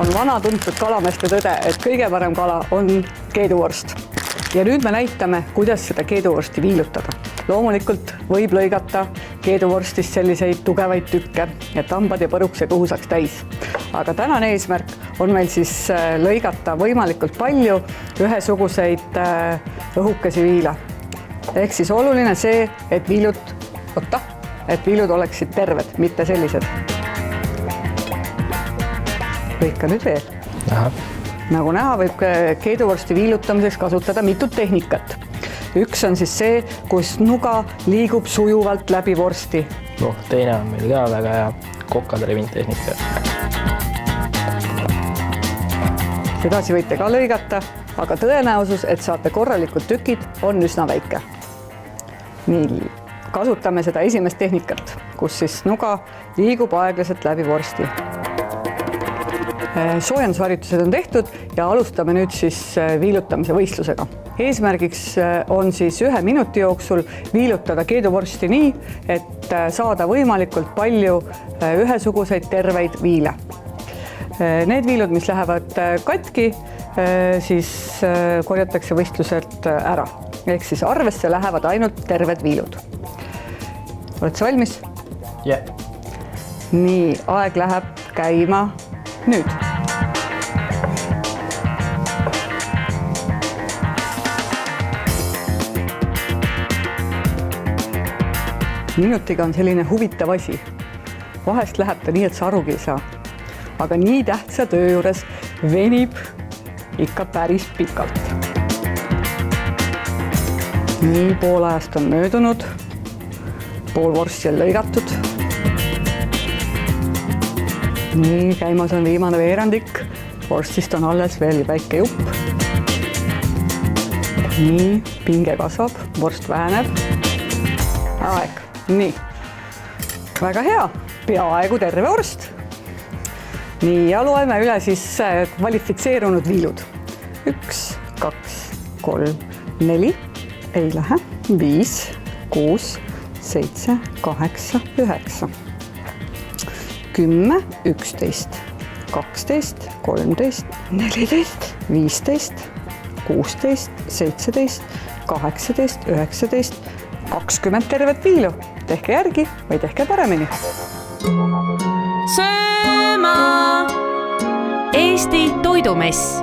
on vana tuntud kalameeste tõde, et kõige parem kala on keeduvorst. Ja nüüd me näitame, kuidas seda keeduvorsti viilutada. Loomulikult võib lõigata keeduvorstist selliseid tugevaid tükke, et hambad ja põruks ja kõhu saaks täis. Aga tänane eesmärk on meil siis lõigata võimalikult palju ühesuguseid õhukesi viile. Ehk siis oluline see, et viilud oleksid terved, mitte sellised. Lõika nüüd veel. Aha. Nagu näha, võib keeduvorsti viilutamiseks kasutada mitut tehnikat. Üks on siis see, kus nuga liigub sujuvalt läbi vorsti. Teine on meil ka väga hea kokadrevintehnika. Sedasi võite ka lõigata, aga tõenäosus, et saate korralikud tükid, on üsna väike. Nii, kasutame seda esimest tehnikat, kus siis nuga liigub aeglaselt läbi vorsti. Soojendusharjutused on tehtud ja alustame nüüd siis viilutamise võistlusega. Eesmärgiks on siis 1 minuti jooksul viilutada keeduvorsti nii, et saada võimalikult palju ühesuguseid terveid viile. Need viilud, mis lähevad katki, siis korjatakse võistluselt ära. Ehk siis arvesse lähevad ainult terved viilud. Oled sa valmis? Yeah. Nii, aeg läheb käima nüüd. Minutiga on selline huvitav asi. Vahest läheb ta nii, et sa arugi ei saa. Aga nii tähtsa töö juures venib ikka päris pikalt. Nii, pool ajast on möödunud. Pool vorsti on lõigatud. Nii, käimas on viimane veerandik. Vorstist on alles veel väike jupp. Nii, pinge kasvab, vorst väheneb. Aeg. Nii, väga hea, peaaegu terve vorst. Nii, ja loeme üle siis kvalifitseerunud viilud. 1, 2, 3, 4, ei lähe, 5, 6, 7, 8, 9, 10, 11, 12, 13, 14, 15, 16, 17, 18, 19, 20 tervet viilu. Tehke järgi või tehke paremini. Sööma! Eesti toidumess.